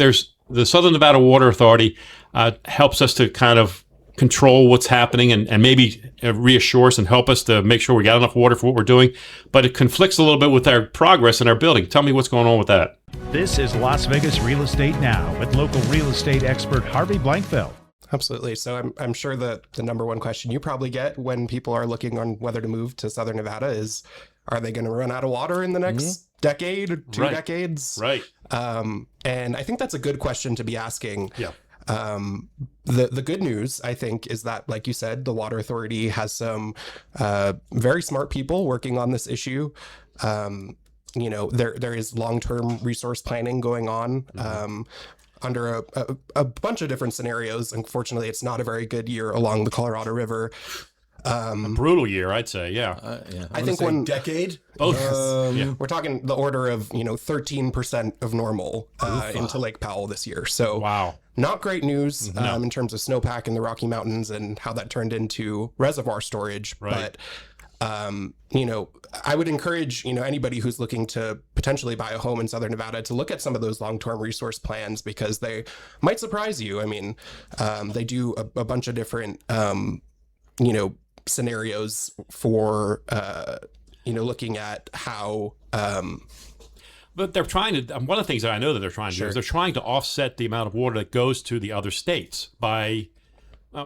there's the Southern Nevada Water Authority helps us to kind of control what's happening and maybe reassure us and help us to make sure we got enough water for what we're doing. But it conflicts a little bit with our progress in our building. Tell me what's going on with that. This is Las Vegas Real Estate Now with local real estate expert Harvey Blankfeld. Absolutely. So I'm sure that the number one question you probably get when people are looking on whether to move to Southern Nevada is, are they going to run out of water in the next decade or two decades? Right. And I think that's a good question to be asking. Yeah. The good news, I think, is that, like you said, the Water Authority has some very smart people working on this issue. There is long-term resource planning going on. Under a bunch of different scenarios. Unfortunately, it's not a very good year along the Colorado River. A brutal year, I'd say. Yeah. I think one decade. Both. We're talking the order of 13% of normal into Lake Powell this year. So wow, not great news in terms of snowpack in the Rocky Mountains and how that turned into reservoir storage. Right. But I would encourage, anybody who's looking to potentially buy a home in Southern Nevada to look at some of those long-term resource plans, because they might surprise you. I mean, they do a bunch of different, scenarios for, looking at how, but they're trying to, one of the things that I know that they're trying to do is they're trying to offset the amount of water that goes to the other states by,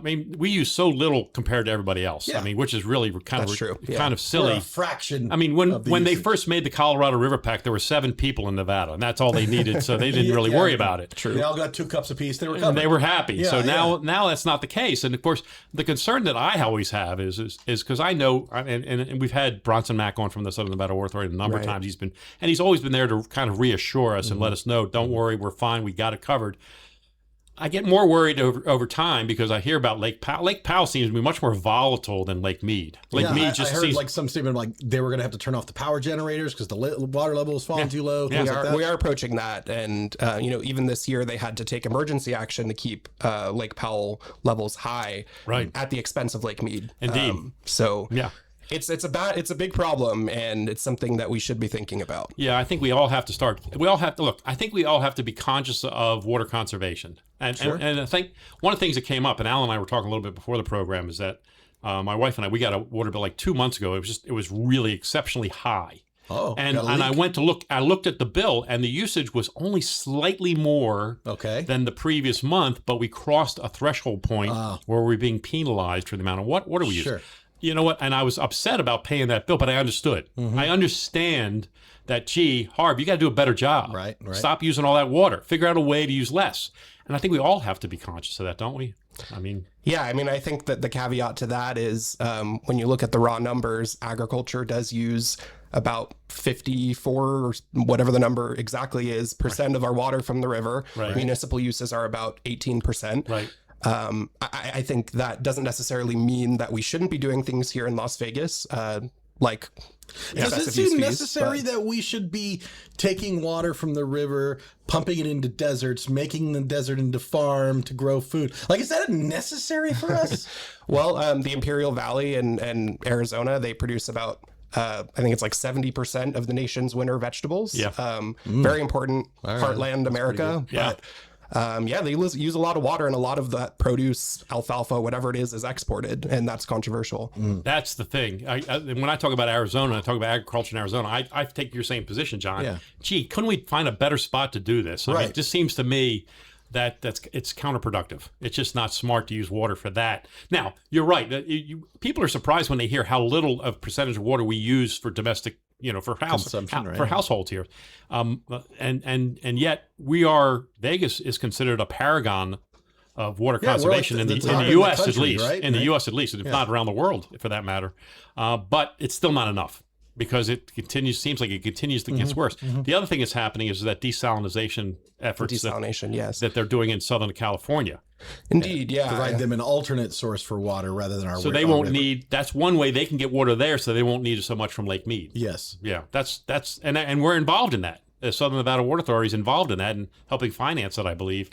we use so little compared to everybody else. Yeah. Which is really kind of silly. We're a fraction. When they first made the Colorado River Pact, there were 7 people in Nevada, and that's all they needed. So they didn't really worry about it. True. They all got 2 cups apiece. They were covered. And they were happy. Yeah, so now that's not the case. And of course, the concern that I always have is because I know, and we've had Bronson Mack on from the Southern Nevada Water Authority a number of times. He's always been there to kind of reassure us and let us know, don't worry, we're fine, we got it covered. I get more worried over time because I hear about Lake Powell. Lake Powell seems to be much more volatile than Lake Mead. Mead I heard some statement like they were going to have to turn off the power generators because the water level was falling too low. We are approaching that, and even this year they had to take emergency action to keep Lake Powell levels high, at the expense of Lake Mead. Indeed. It's a big problem, and it's something that we should be thinking about. Yeah, I think we all have to start. I think we all have to be conscious of water conservation. And I think one of the things that came up, and Alan and I were talking a little bit before the program, is that my wife and I, we got a water bill like 2 months ago. It was really exceptionally high. Oh, and I went to look. I looked at the bill, and the usage was only slightly more than the previous month, but we crossed a threshold point where we're being penalized for the amount of water we use. You know what? And I was upset about paying that bill, but I understood. I understand that, Harv, you got to do a better job. Right. Stop using all that water. Figure out a way to use less. And I think we all have to be conscious of that, don't we? I think that the caveat to that is when you look at the raw numbers, agriculture does use about 54 or whatever the number exactly is percent of our water from the river. Municipal uses are about 18%. I think that doesn't necessarily mean that we shouldn't be doing things here in Las Vegas, like does it seem necessary that we should be taking water from the river, pumping it into deserts, making the desert into farm to grow food? Like, is that necessary for us? Well, the Imperial Valley and Arizona, they produce about I think it's like 70% of the nation's winter vegetables. Very important, heartland America. They use a lot of water, and a lot of that produce, alfalfa, whatever it is exported, and that's controversial. That's the thing. When I talk about Arizona, I talk about agriculture in Arizona, I take your same position, John. Couldn't we find a better spot to do this? It just seems to me that it's counterproductive. It's just not smart to use water for that. Now, you're right. People are surprised when they hear how little of percentage of water we use for domestic, for consumption, for households here. And yet Vegas is considered a paragon of water conservation in the U.S. at least, in the U.S. at least, if not around the world for that matter. But it's still not enough, because seems like it continues to get worse. The other thing that's happening is that desalination efforts that they're doing in Southern California. Indeed, provide them an alternate source for water rather than our. So they won't need. That's one way they can get water there, so they won't need so much from Lake Mead. Yes. Yeah. That's and we're involved in that. The Southern Nevada Water Authority is involved in that and helping finance it, I believe.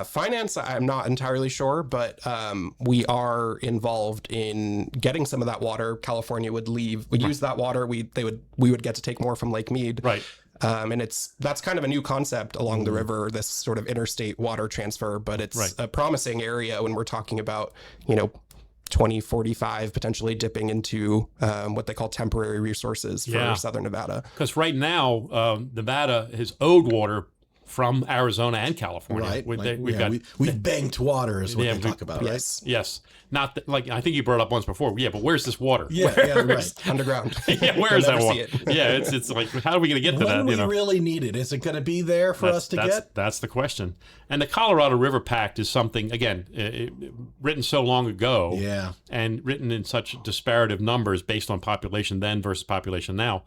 Finance, I'm not entirely sure, but we are involved in getting some of that water. California would use that water. We would get to take more from Lake Mead. Right. And that's kind of a new concept along the river, this sort of interstate water transfer, but it's a promising area when we're talking about, 2045 potentially dipping into what they call temporary resources for Southern Nevada. Because right now, Nevada has owed water from Arizona and California. Right. We've banked water is what they talk about, right? Yes. Not that, like I think you brought up once before. Yeah, but where's this water? Right. Underground. Where is that water? It's like, how are we going to get to that? When we really need it, is it going to be there for us to get? That's the question. And the Colorado River Pact is something, again, written so long ago, and written in such disparative numbers based on population then versus population now.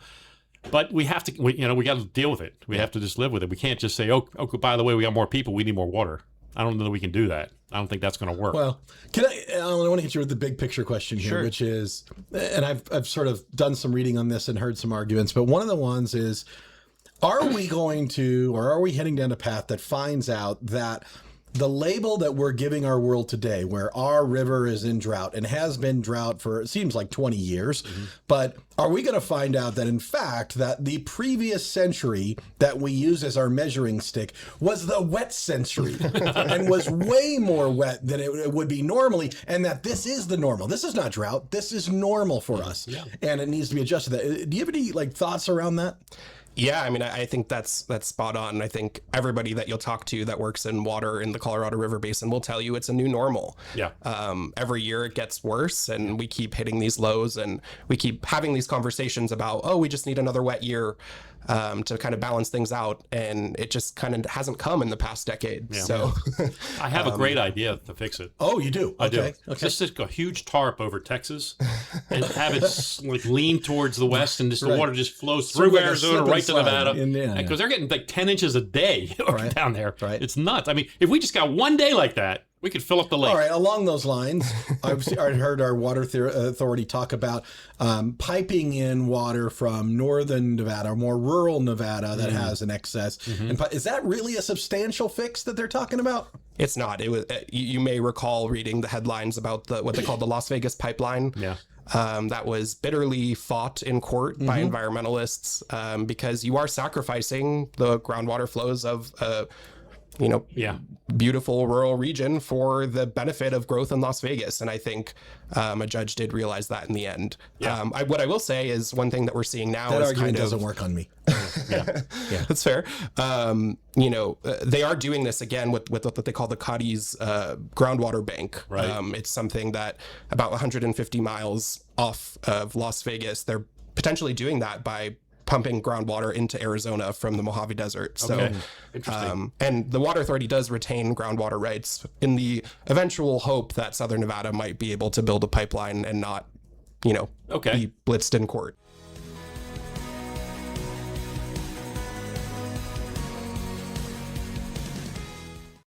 But we have to, we got to deal with it. We have to just live with it. We can't just say, oh, by the way, we got more people, we need more water. I don't know that we can do that. I don't think that's going to work. Well, I want to hit you with the big picture question here, which is, and I've sort of done some reading on this and heard some arguments, but one of the ones is, are we heading down a path that finds out that the label that we're giving our world today, where our river is in drought and has been drought for, it seems like 20 years, but are we going to find out that in fact that the previous century that we use as our measuring stick was the wet century and was way more wet than it would be normally, and that this is the normal? This is not drought. This is normal for us, and it needs to be adjusted. Do you have any thoughts around that? Yeah, I mean, I think that's spot on. I think everybody that you'll talk to that works in water in the Colorado River Basin will tell you it's a new normal. Yeah. Every year it gets worse, and we keep hitting these lows, and we keep having these conversations about, oh, we just need another wet year to kind of balance things out, and it just kind of hasn't come in the past decade. Yeah. So I have a great idea to fix it. Oh, you do? I do. Okay. Just stick a huge tarp over Texas and have it lean towards the west, and just the water just flows through Arizona right to Nevada. Because they're getting like 10 inches a day down there. Right. It's nuts. I mean, if we just got one day like that, we could fill up the lake. All right. Along those lines, I've heard our water authority talk about piping in water from northern Nevada, or more rural Nevada that has an excess. And is that really a substantial fix that they're talking about? It's not. It was. You may recall reading the headlines about what they call the Las Vegas pipeline. Yeah. That was bitterly fought in court by environmentalists because you are sacrificing the groundwater flows of beautiful rural region for the benefit of growth in Las Vegas. And I think a judge did realize that in the end. Yeah. What I will say is one thing that we're seeing now that is argument doesn't work on me. That's fair. They are doing this again with what they call the Cadiz groundwater bank. Right. It's something that about 150 miles off of Las Vegas, they're potentially doing that by pumping groundwater into Arizona from the Mojave Desert. So, interesting. And the Water Authority does retain groundwater rights in the eventual hope that Southern Nevada might be able to build a pipeline and not, be blitzed in court.